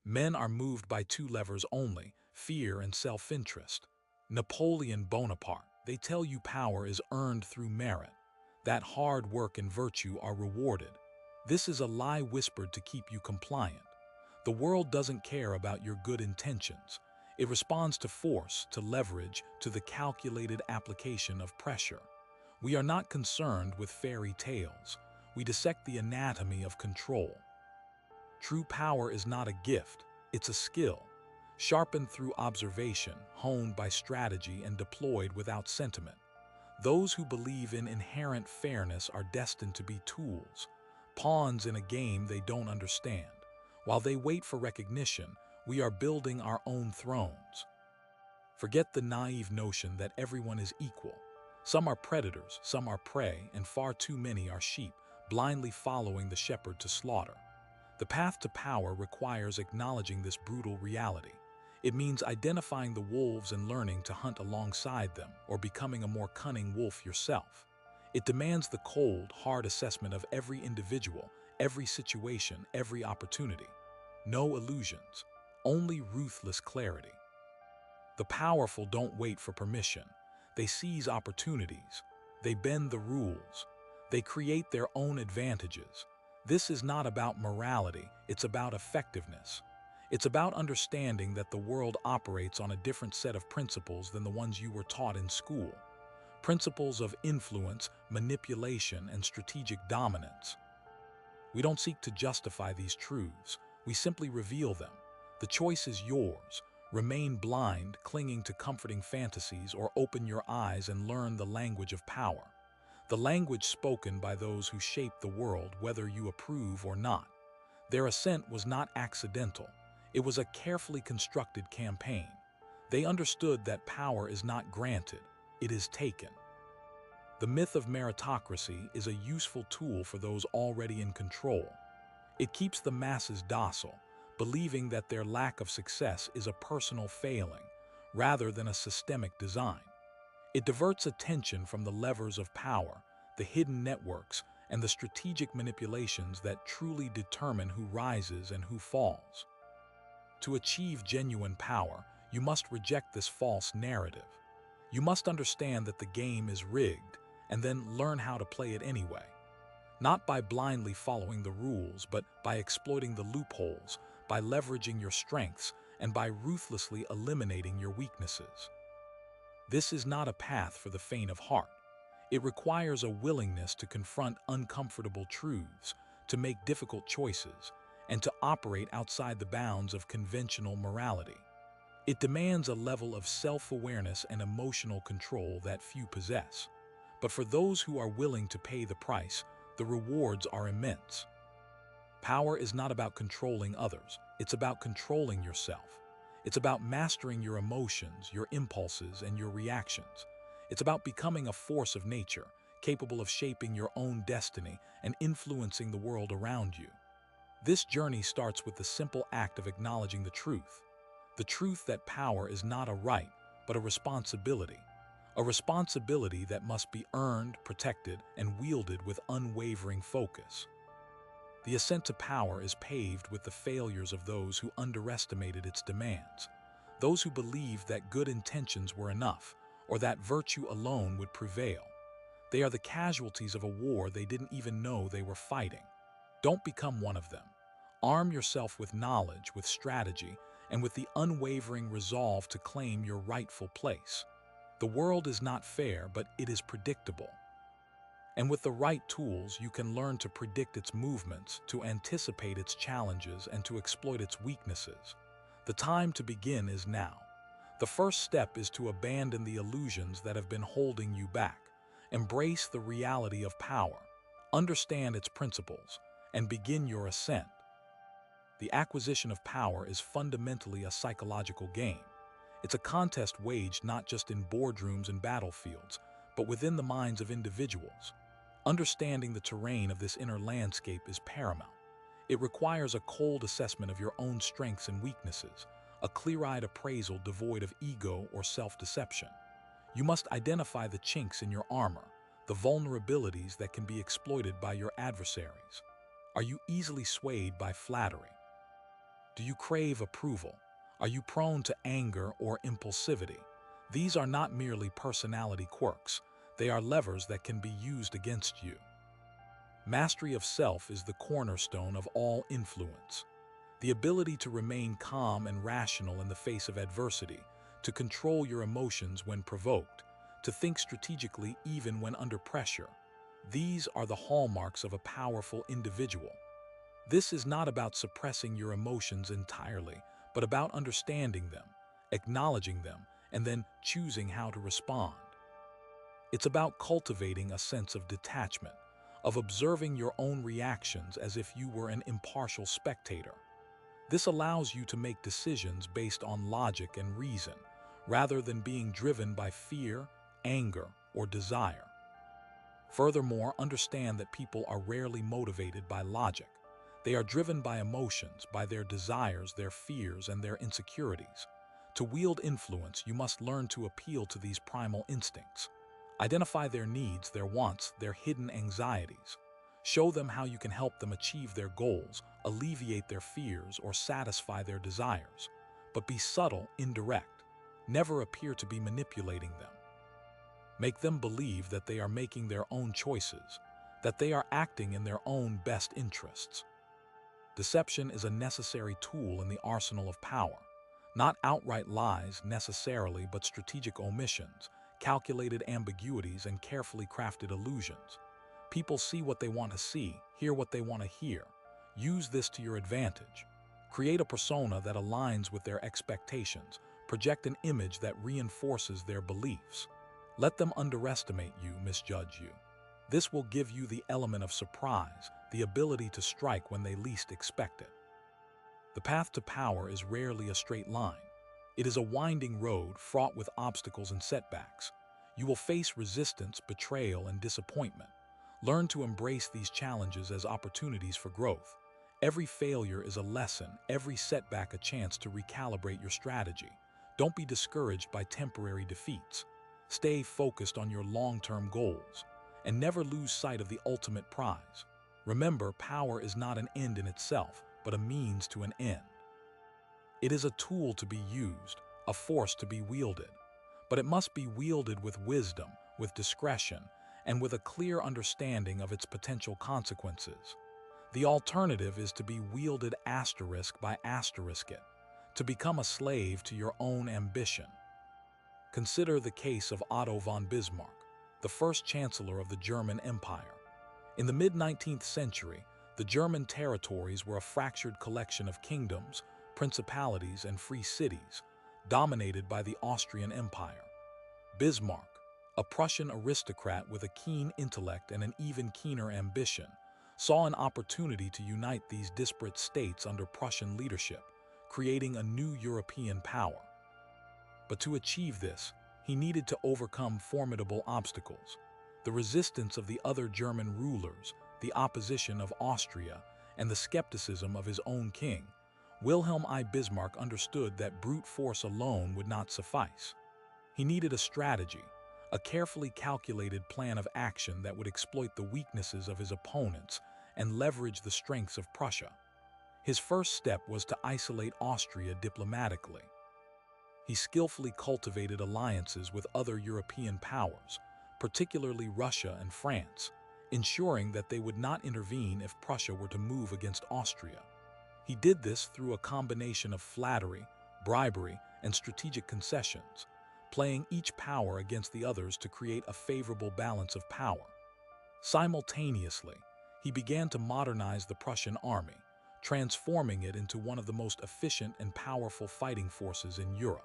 Men are moved by two levers only, fear and self-interest. Napoleon Bonaparte, they tell you power is earned through merit, that hard work and virtue are rewarded. This is a lie whispered to keep you compliant. The world doesn't care about your good intentions. It responds to force, to leverage, to the calculated application of pressure. We are not concerned with fairy tales. We dissect the anatomy of control. True power is not a gift, it's a skill, sharpened through observation, honed by strategy, and deployed without sentiment. Those who believe in inherent fairness are destined to be tools, pawns in a game they don't understand. While they wait for recognition, we are building our own thrones. Forget the naive notion that everyone is equal. Some are predators, some are prey, and far too many are sheep, blindly following the shepherd to slaughter. The path to power requires acknowledging this brutal reality. It means identifying the wolves and learning to hunt alongside them, or becoming a more cunning wolf yourself. It demands the cold, hard assessment of every individual, every situation, every opportunity. No illusions, only ruthless clarity. The powerful don't wait for permission. They seize opportunities. They bend the rules. They create their own advantages. This is not about morality, it's about effectiveness. It's about understanding that the world operates on a different set of principles than the ones you were taught in school. Principles of influence, manipulation, and strategic dominance. We don't seek to justify these truths, we simply reveal them. The choice is yours. Remain blind, clinging to comforting fantasies, or open your eyes and learn the language of power. The language spoken by those who shape the world, whether you approve or not. Their ascent was not accidental. It was a carefully constructed campaign. They understood that power is not granted, it is taken. The myth of meritocracy is a useful tool for those already in control. It keeps the masses docile, believing that their lack of success is a personal failing, rather than a systemic design. It diverts attention from the levers of power, the hidden networks, and the strategic manipulations that truly determine who rises and who falls. To achieve genuine power, you must reject this false narrative. You must understand that the game is rigged, and then learn how to play it anyway. Not by blindly following the rules, but by exploiting the loopholes, by leveraging your strengths, and by ruthlessly eliminating your weaknesses. This is not a path for the faint of heart. It requires a willingness to confront uncomfortable truths, to make difficult choices, and to operate outside the bounds of conventional morality. It demands a level of self-awareness and emotional control that few possess. But for those who are willing to pay the price, the rewards are immense. Power is not about controlling others, it's about controlling yourself. It's about mastering your emotions, your impulses, and your reactions. It's about becoming a force of nature, capable of shaping your own destiny and influencing the world around you. This journey starts with the simple act of acknowledging the truth that power is not a right, but a responsibility that must be earned, protected, and wielded with unwavering focus. The ascent to power is paved with the failures of those who underestimated its demands, those who believed that good intentions were enough, or that virtue alone would prevail. They are the casualties of a war they didn't even know they were fighting. Don't become one of them. Arm yourself with knowledge, with strategy, and with the unwavering resolve to claim your rightful place. The world is not fair, but it is predictable. And with the right tools, you can learn to predict its movements, to anticipate its challenges, and to exploit its weaknesses. The time to begin is now. The first step is to abandon the illusions that have been holding you back. Embrace the reality of power, understand its principles, and begin your ascent. The acquisition of power is fundamentally a psychological game. It's a contest waged not just in boardrooms and battlefields, but within the minds of individuals. Understanding the terrain of this inner landscape is paramount. It requires a cold assessment of your own strengths and weaknesses, a clear-eyed appraisal devoid of ego or self-deception. You must identify the chinks in your armor, the vulnerabilities that can be exploited by your adversaries. Are you easily swayed by flattery? Do you crave approval? Are you prone to anger or impulsivity? These are not merely personality quirks. They are levers that can be used against you. Mastery of self is the cornerstone of all influence. The ability to remain calm and rational in the face of adversity, to control your emotions when provoked, to think strategically even when under pressure. These are the hallmarks of a powerful individual. This is not about suppressing your emotions entirely, but about understanding them, acknowledging them, and then choosing how to respond. It's about cultivating a sense of detachment, of observing your own reactions as if you were an impartial spectator. This allows you to make decisions based on logic and reason, rather than being driven by fear, anger, or desire. Furthermore, understand that people are rarely motivated by logic. They are driven by emotions, by their desires, their fears, and their insecurities. To wield influence, you must learn to appeal to these primal instincts. Identify their needs, their wants, their hidden anxieties. Show them how you can help them achieve their goals, alleviate their fears, or satisfy their desires. But be subtle, indirect. Never appear to be manipulating them. Make them believe that they are making their own choices, that they are acting in their own best interests. Deception is a necessary tool in the arsenal of power. Not outright lies necessarily, but strategic omissions, calculated ambiguities, and carefully crafted illusions. People see what they want to see, hear what they want to hear. Use this to your advantage. Create a persona that aligns with their expectations. Project an image that reinforces their beliefs. Let them underestimate you, misjudge you. This will give you the element of surprise, the ability to strike when they least expect it. The path to power is rarely a straight line. It is a winding road fraught with obstacles and setbacks. You will face resistance, betrayal, and disappointment. Learn to embrace these challenges as opportunities for growth. Every failure is a lesson, every setback a chance to recalibrate your strategy. Don't be discouraged by temporary defeats. Stay focused on your long-term goals, and never lose sight of the ultimate prize. Remember, power is not an end in itself, but a means to an end. It is a tool to be used, a force to be wielded, but it must be wielded with wisdom, with discretion, and with a clear understanding of its potential consequences. The alternative is to be wielded asterisk by asterisk it, to become a slave to your own ambition. Consider the case of Otto von Bismarck, the first chancellor of the German Empire. In the mid-19th century, the German territories were a fractured collection of kingdoms, principalities, and free cities, dominated by the Austrian Empire. Bismarck, a Prussian aristocrat with a keen intellect and an even keener ambition, saw an opportunity to unite these disparate states under Prussian leadership, creating a new European power. But to achieve this, he needed to overcome formidable obstacles: the resistance of the other German rulers, the opposition of Austria, and the skepticism of his own king. Wilhelm I. Bismarck understood that brute force alone would not suffice. He needed a strategy, a carefully calculated plan of action that would exploit the weaknesses of his opponents and leverage the strengths of Prussia. His first step was to isolate Austria diplomatically. He skillfully cultivated alliances with other European powers, particularly Russia and France, ensuring that they would not intervene if Prussia were to move against Austria. He did this through a combination of flattery, bribery, and strategic concessions, playing each power against the others to create a favorable balance of power. Simultaneously, he began to modernize the Prussian army, transforming it into one of the most efficient and powerful fighting forces in Europe.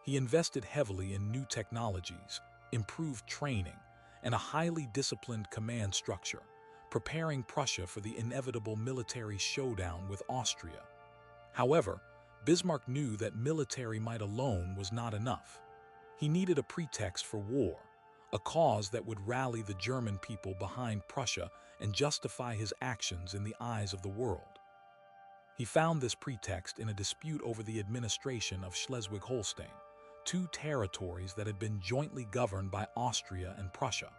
He invested heavily in new technologies, improved training, and a highly disciplined command structure, preparing Prussia for the inevitable military showdown with Austria. However, Bismarck knew that military might alone was not enough. He needed a pretext for war, a cause that would rally the German people behind Prussia and justify his actions in the eyes of the world. He found this pretext in a dispute over the administration of Schleswig-Holstein, two territories that had been jointly governed by Austria and Prussia.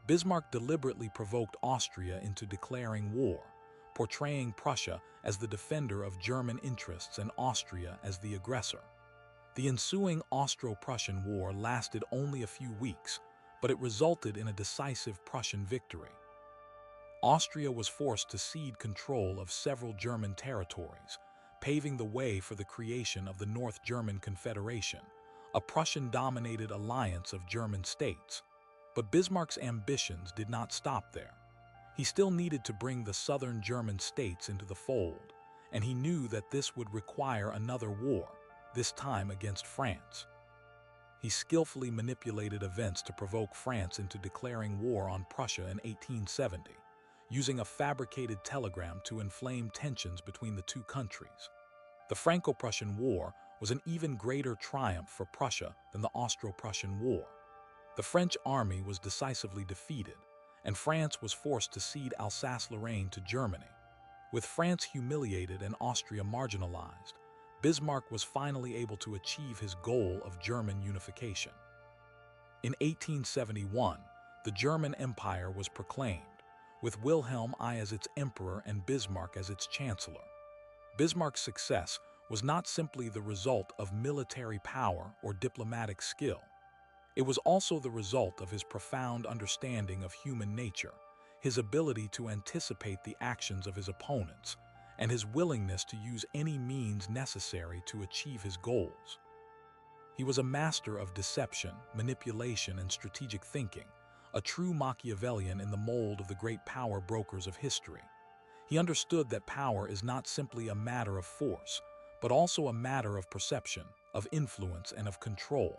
Bismarck deliberately provoked Austria into declaring war, portraying Prussia as the defender of German interests and Austria as the aggressor. The ensuing Austro-Prussian War lasted only a few weeks, but it resulted in a decisive Prussian victory. Austria was forced to cede control of several German territories, paving the way for the creation of the North German Confederation, a Prussian-dominated alliance of German states. But Bismarck's ambitions did not stop there. He still needed to bring the southern German states into the fold, and he knew that this would require another war, this time against France. He skillfully manipulated events to provoke France into declaring war on Prussia in 1870, using a fabricated telegram to inflame tensions between the two countries. The Franco-Prussian War was an even greater triumph for Prussia than the Austro-Prussian War. The French army was decisively defeated, and France was forced to cede Alsace-Lorraine to Germany. With France humiliated and Austria marginalized, Bismarck was finally able to achieve his goal of German unification. In 1871, the German Empire was proclaimed, with Wilhelm I as its emperor and Bismarck as its chancellor. Bismarck's success was not simply the result of military power or diplomatic skill. It was also the result of his profound understanding of human nature, his ability to anticipate the actions of his opponents, and his willingness to use any means necessary to achieve his goals. He was a master of deception, manipulation, and strategic thinking, a true Machiavellian in the mold of the great power brokers of history. He understood that power is not simply a matter of force, but also a matter of perception, of influence, and of control.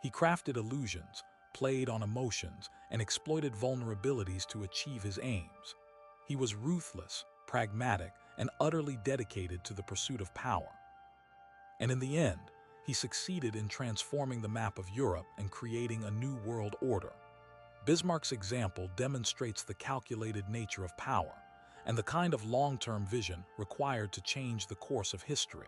He crafted illusions, played on emotions, and exploited vulnerabilities to achieve his aims. He was ruthless, pragmatic, and utterly dedicated to the pursuit of power. And in the end, he succeeded in transforming the map of Europe and creating a new world order. Bismarck's example demonstrates the calculated nature of power and the kind of long-term vision required to change the course of history.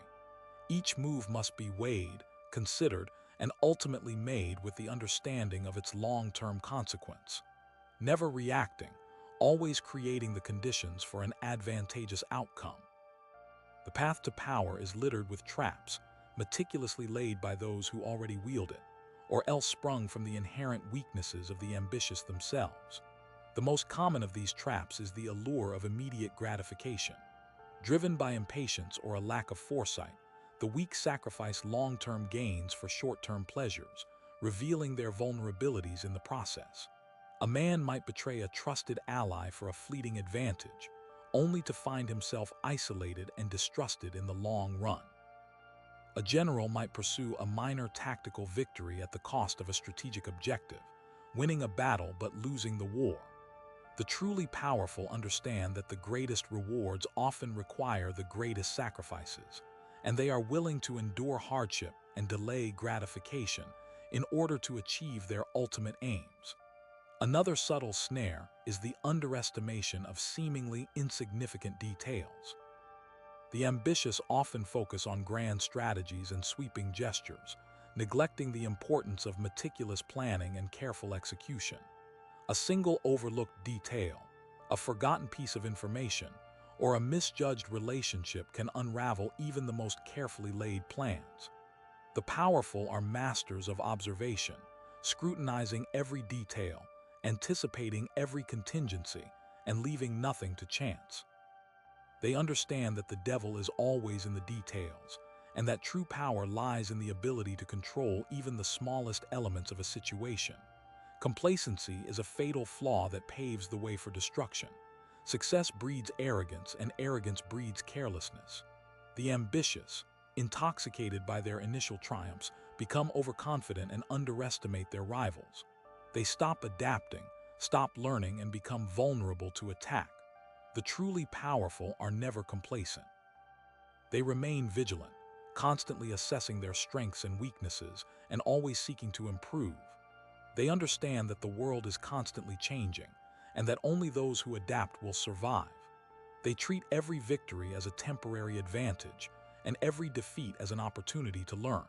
Each move must be weighed, considered, and ultimately made with the understanding of its long-term consequence. Never reacting, always creating the conditions for an advantageous outcome. The path to power is littered with traps, meticulously laid by those who already wield it, or else sprung from the inherent weaknesses of the ambitious themselves. The most common of these traps is the allure of immediate gratification. Driven by impatience or a lack of foresight, the weak sacrifice long-term gains for short-term pleasures, revealing their vulnerabilities in the process. A man might betray a trusted ally for a fleeting advantage, only to find himself isolated and distrusted in the long run. A general might pursue a minor tactical victory at the cost of a strategic objective, winning a battle but losing the war. The truly powerful understand that the greatest rewards often require the greatest sacrifices, and they are willing to endure hardship and delay gratification in order to achieve their ultimate aims. Another subtle snare is the underestimation of seemingly insignificant details. The ambitious often focus on grand strategies and sweeping gestures, neglecting the importance of meticulous planning and careful execution. A single overlooked detail, a forgotten piece of information, or a misjudged relationship can unravel even the most carefully laid plans. The powerful are masters of observation, scrutinizing every detail, anticipating every contingency, and leaving nothing to chance. They understand that the devil is always in the details, and that true power lies in the ability to control even the smallest elements of a situation. Complacency is a fatal flaw that paves the way for destruction. Success breeds arrogance, and arrogance breeds carelessness. The ambitious, intoxicated by their initial triumphs, become overconfident and underestimate their rivals. They stop adapting, stop learning, and become vulnerable to attack. The truly powerful are never complacent. They remain vigilant, constantly assessing their strengths and weaknesses, and always seeking to improve. They understand that the world is constantly changing, and that only those who adapt will survive. They treat every victory as a temporary advantage, and every defeat as an opportunity to learn.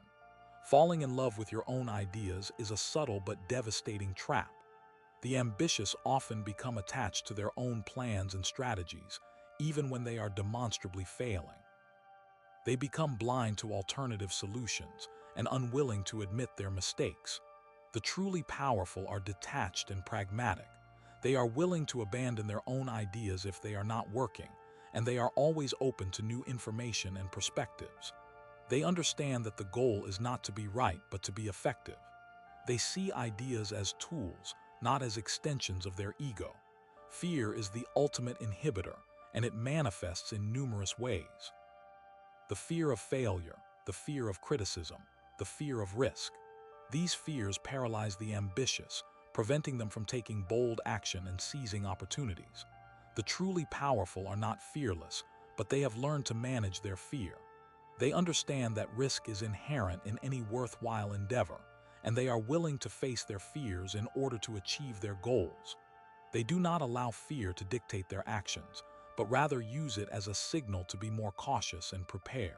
Falling in love with your own ideas is a subtle but devastating trap. The ambitious often become attached to their own plans and strategies, even when they are demonstrably failing. They become blind to alternative solutions and unwilling to admit their mistakes. The truly powerful are detached and pragmatic. They are willing to abandon their own ideas if they are not working, and they are always open to new information and perspectives. They understand that the goal is not to be right, but to be effective. They see ideas as tools, not as extensions of their ego. Fear is the ultimate inhibitor, and it manifests in numerous ways. The fear of failure, the fear of criticism, the fear of risk. These fears paralyze the ambitious, preventing them from taking bold action and seizing opportunities. The truly powerful are not fearless, but they have learned to manage their fear. They understand that risk is inherent in any worthwhile endeavor, and they are willing to face their fears in order to achieve their goals. They do not allow fear to dictate their actions, but rather use it as a signal to be more cautious and prepared.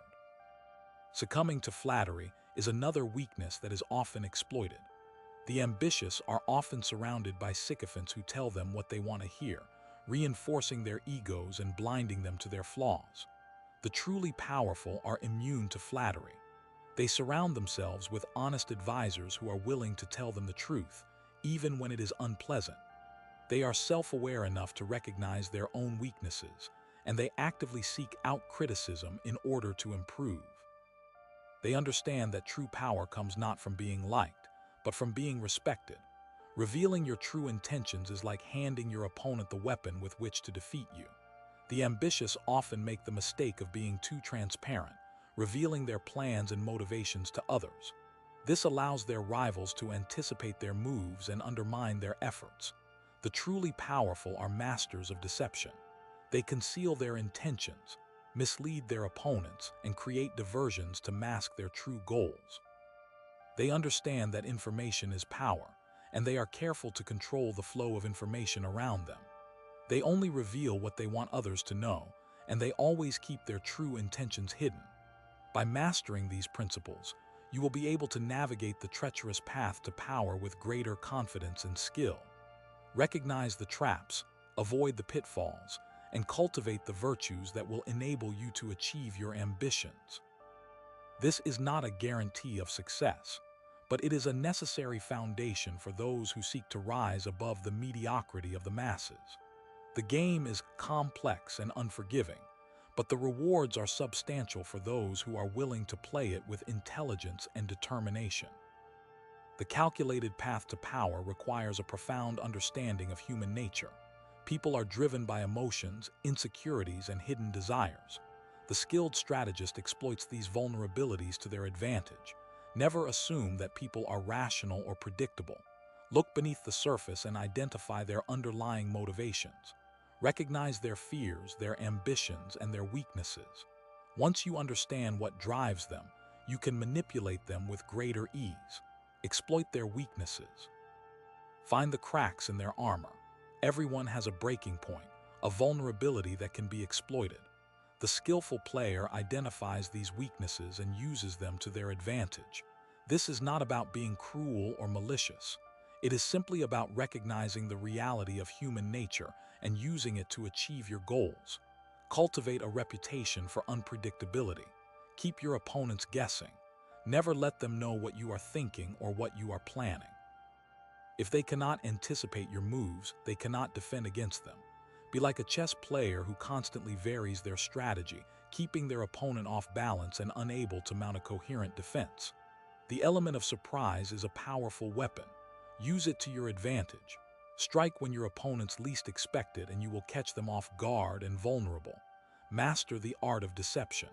Succumbing to flattery is another weakness that is often exploited. The ambitious are often surrounded by sycophants who tell them what they want to hear, reinforcing their egos and blinding them to their flaws. The truly powerful are immune to flattery. They surround themselves with honest advisors who are willing to tell them the truth, even when it is unpleasant. They are self-aware enough to recognize their own weaknesses, and they actively seek out criticism in order to improve. They understand that true power comes not from being liked, but from being respected. Revealing your true intentions is like handing your opponent the weapon with which to defeat you. The ambitious often make the mistake of being too transparent, revealing their plans and motivations to others. This allows their rivals to anticipate their moves and undermine their efforts. The truly powerful are masters of deception. They conceal their intentions, mislead their opponents, and create diversions to mask their true goals. They understand that information is power, and they are careful to control the flow of information around them. They only reveal what they want others to know, and they always keep their true intentions hidden. By mastering these principles, you will be able to navigate the treacherous path to power with greater confidence and skill. Recognize the traps, avoid the pitfalls, and cultivate the virtues that will enable you to achieve your ambitions. This is not a guarantee of success, but it is a necessary foundation for those who seek to rise above the mediocrity of the masses. The game is complex and unforgiving, but the rewards are substantial for those who are willing to play it with intelligence and determination. The calculated path to power requires a profound understanding of human nature. People are driven by emotions, insecurities, and hidden desires. The skilled strategist exploits these vulnerabilities to their advantage. Never assume that people are rational or predictable. Look beneath the surface and identify their underlying motivations. Recognize their fears, their ambitions, and their weaknesses. Once you understand what drives them, you can manipulate them with greater ease. Exploit their weaknesses. Find the cracks in their armor. Everyone has a breaking point, a vulnerability that can be exploited. The skillful player identifies these weaknesses and uses them to their advantage. This is not about being cruel or malicious. It is simply about recognizing the reality of human nature and using it to achieve your goals. Cultivate a reputation for unpredictability. Keep your opponents guessing. Never let them know what you are thinking or what you are planning. If they cannot anticipate your moves, they cannot defend against them. Be like a chess player who constantly varies their strategy, keeping their opponent off balance and unable to mount a coherent defense. The element of surprise is a powerful weapon. Use it to your advantage. Strike when your opponents least expect it and you will catch them off guard and vulnerable. Master the art of deception.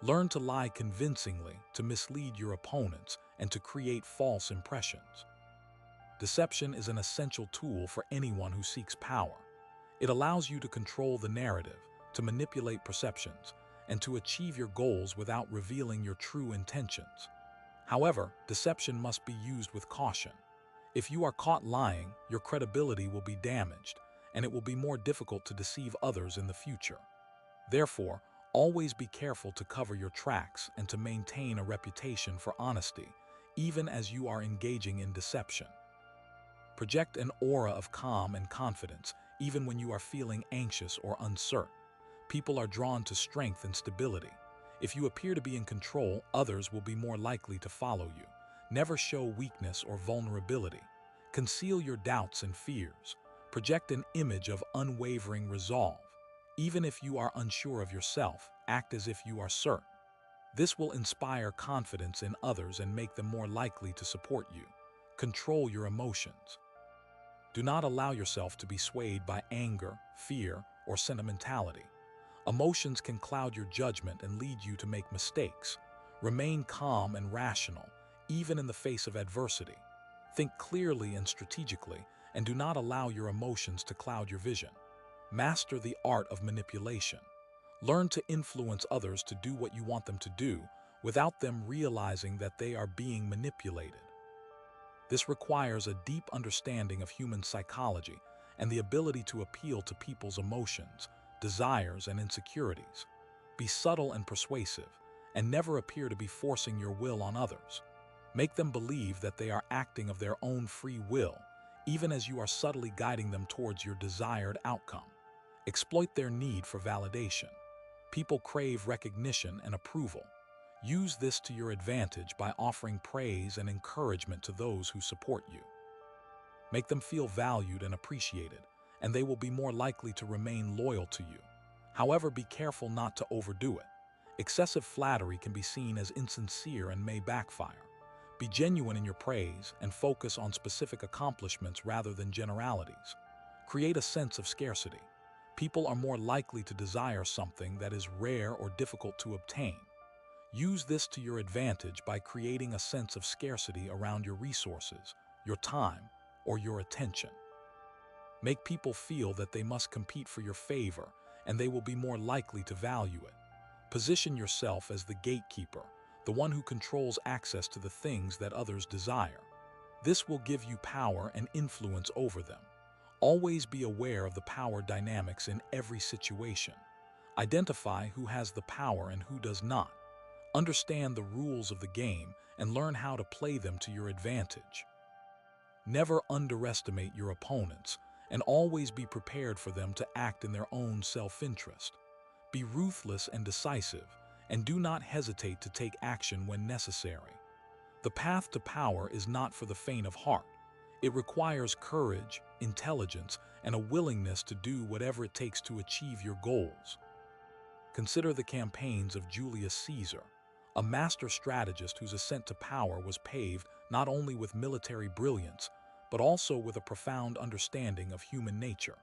Learn to lie convincingly, to mislead your opponents, and to create false impressions. Deception is an essential tool for anyone who seeks power. It allows you to control the narrative, to manipulate perceptions, and to achieve your goals without revealing your true intentions. However, deception must be used with caution. If you are caught lying, your credibility will be damaged, and it will be more difficult to deceive others in the future. Therefore, always be careful to cover your tracks and to maintain a reputation for honesty, even as you are engaging in deception. Project an aura of calm and confidence, even when you are feeling anxious or uncertain. People are drawn to strength and stability. If you appear to be in control, others will be more likely to follow you. Never show weakness or vulnerability. Conceal your doubts and fears. Project an image of unwavering resolve. Even if you are unsure of yourself, act as if you are certain. This will inspire confidence in others and make them more likely to support you. Control your emotions. Do not allow yourself to be swayed by anger, fear, or sentimentality. Emotions can cloud your judgment and lead you to make mistakes. Remain calm and rational, even in the face of adversity. Think clearly and strategically, and do not allow your emotions to cloud your vision. Master the art of manipulation. Learn to influence others to do what you want them to do without them realizing that they are being manipulated. This requires a deep understanding of human psychology and the ability to appeal to people's emotions, desires, and insecurities. Be subtle and persuasive, and never appear to be forcing your will on others. Make them believe that they are acting of their own free will, even as you are subtly guiding them towards your desired outcome. Exploit their need for validation. People crave recognition and approval. Use this to your advantage by offering praise and encouragement to those who support you. Make them feel valued and appreciated, and they will be more likely to remain loyal to you. However, be careful not to overdo it. Excessive flattery can be seen as insincere and may backfire. Be genuine in your praise and focus on specific accomplishments rather than generalities. Create a sense of scarcity. People are more likely to desire something that is rare or difficult to obtain. Use this to your advantage by creating a sense of scarcity around your resources, your time, or your attention. Make people feel that they must compete for your favor, and they will be more likely to value it. Position yourself as the gatekeeper, the one who controls access to the things that others desire. This will give you power and influence over them. Always be aware of the power dynamics in every situation. Identify who has the power and who does not. Understand the rules of the game and learn how to play them to your advantage. Never underestimate your opponents, and always be prepared for them to act in their own self-interest. Be ruthless and decisive, and do not hesitate to take action when necessary. The path to power is not for the faint of heart. It requires courage, intelligence, and a willingness to do whatever it takes to achieve your goals. Consider the campaigns of Julius Caesar, a master strategist whose ascent to power was paved not only with military brilliance, but also with a profound understanding of human nature.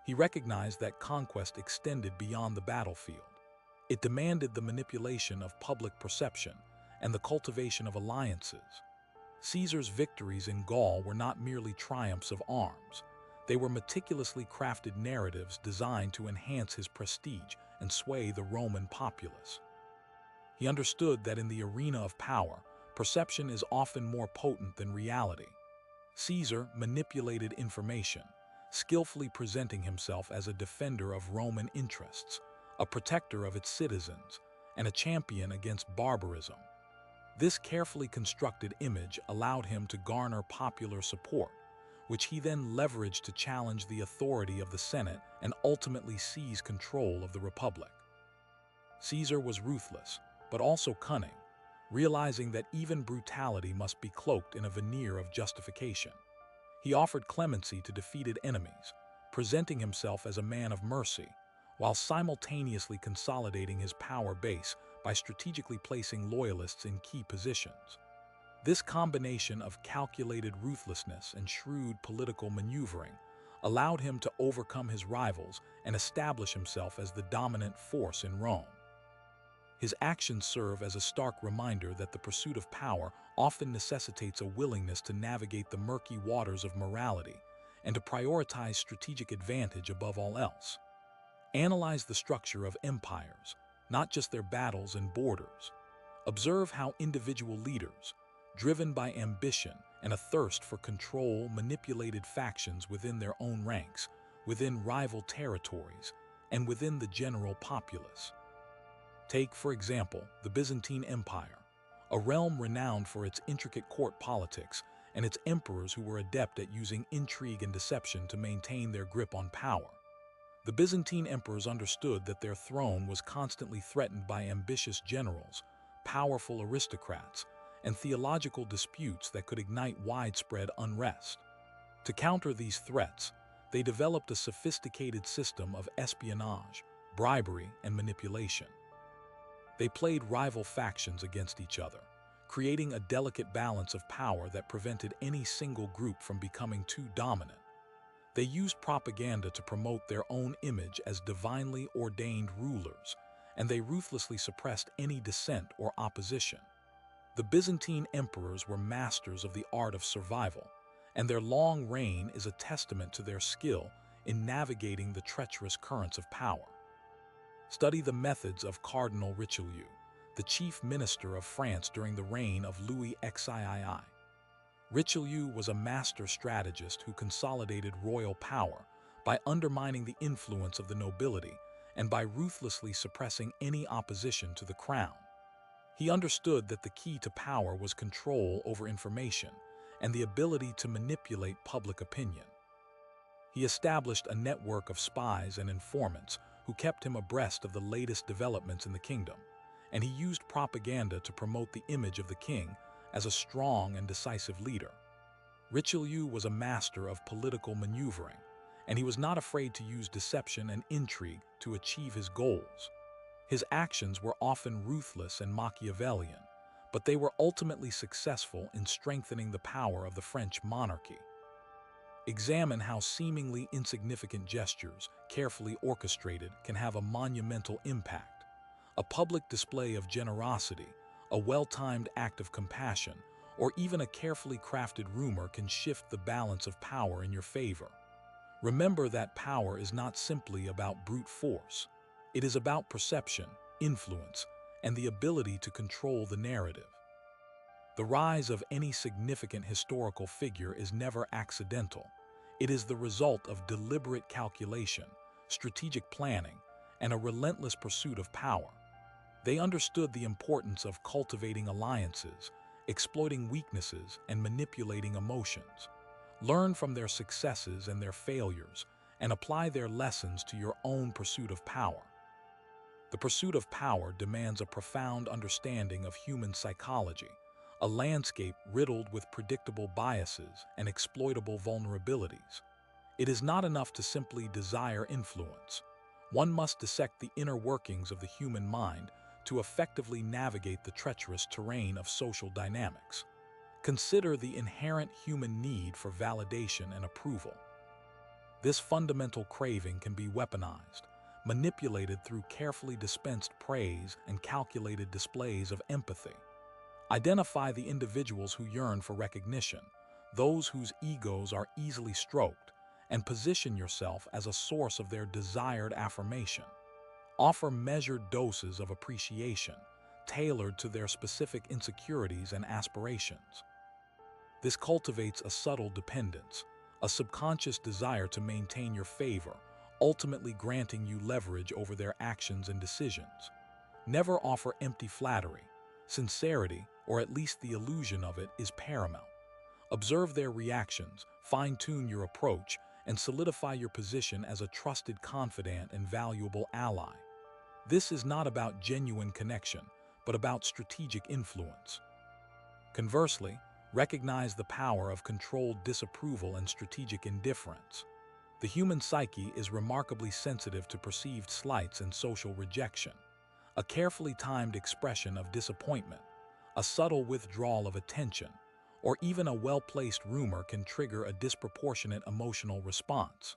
He recognized that conquest extended beyond the battlefield. It demanded the manipulation of public perception and the cultivation of alliances. Caesar's victories in Gaul were not merely triumphs of arms. They were meticulously crafted narratives designed to enhance his prestige and sway the Roman populace. He understood that in the arena of power, perception is often more potent than reality. Caesar manipulated information, skillfully presenting himself as a defender of Roman interests, a protector of its citizens, and a champion against barbarism. This carefully constructed image allowed him to garner popular support, which he then leveraged to challenge the authority of the Senate and ultimately seize control of the Republic. Caesar was ruthless, but also cunning, realizing that even brutality must be cloaked in a veneer of justification. He offered clemency to defeated enemies, presenting himself as a man of mercy, while simultaneously consolidating his power base by strategically placing loyalists in key positions. This combination of calculated ruthlessness and shrewd political maneuvering allowed him to overcome his rivals and establish himself as the dominant force in Rome. His actions serve as a stark reminder that the pursuit of power often necessitates a willingness to navigate the murky waters of morality and to prioritize strategic advantage above all else. Analyze the structure of empires, not just their battles and borders. Observe how individual leaders, driven by ambition and a thirst for control, manipulated factions within their own ranks, within rival territories, and within the general populace. Take, for example, the Byzantine Empire, a realm renowned for its intricate court politics and its emperors who were adept at using intrigue and deception to maintain their grip on power. The Byzantine emperors understood that their throne was constantly threatened by ambitious generals, powerful aristocrats, and theological disputes that could ignite widespread unrest. To counter these threats, they developed a sophisticated system of espionage, bribery, and manipulation. They played rival factions against each other, creating a delicate balance of power that prevented any single group from becoming too dominant. They used propaganda to promote their own image as divinely ordained rulers, and they ruthlessly suppressed any dissent or opposition. The Byzantine emperors were masters of the art of survival, and their long reign is a testament to their skill in navigating the treacherous currents of power. Study the methods of Cardinal Richelieu, the chief minister of France during the reign of Louis XIII. Richelieu was a master strategist who consolidated royal power by undermining the influence of the nobility and by ruthlessly suppressing any opposition to the crown. He understood that the key to power was control over information and the ability to manipulate public opinion. He established a network of spies and informants who kept him abreast of the latest developments in the kingdom, and he used propaganda to promote the image of the king as a strong and decisive leader. Richelieu was a master of political maneuvering, and he was not afraid to use deception and intrigue to achieve his goals. His actions were often ruthless and Machiavellian, but they were ultimately successful in strengthening the power of the French monarchy. Examine how seemingly insignificant gestures, carefully orchestrated, can have a monumental impact. A public display of generosity, a well-timed act of compassion, or even a carefully crafted rumor can shift the balance of power in your favor. Remember that power is not simply about brute force. It is about perception, influence, and the ability to control the narrative. The rise of any significant historical figure is never accidental. It is the result of deliberate calculation, strategic planning, and a relentless pursuit of power. They understood the importance of cultivating alliances, exploiting weaknesses, and manipulating emotions. Learn from their successes and their failures, and apply their lessons to your own pursuit of power. The pursuit of power demands a profound understanding of human psychology, a landscape riddled with predictable biases and exploitable vulnerabilities. It is not enough to simply desire influence. One must dissect the inner workings of the human mind to effectively navigate the treacherous terrain of social dynamics. Consider the inherent human need for validation and approval. This fundamental craving can be weaponized, manipulated through carefully dispensed praise and calculated displays of empathy. Identify the individuals who yearn for recognition, those whose egos are easily stroked, and position yourself as a source of their desired affirmation. Offer measured doses of appreciation, tailored to their specific insecurities and aspirations. This cultivates a subtle dependence, a subconscious desire to maintain your favor, ultimately granting you leverage over their actions and decisions. Never offer empty flattery. Sincerity, or at least the illusion of it, is paramount. Observe their reactions, fine-tune your approach, and solidify your position as a trusted confidant and valuable ally. This is not about genuine connection, but about strategic influence. Conversely, recognize the power of controlled disapproval and strategic indifference. The human psyche is remarkably sensitive to perceived slights and social rejection. A carefully timed expression of disappointment, a subtle withdrawal of attention, or even a well-placed rumor can trigger a disproportionate emotional response.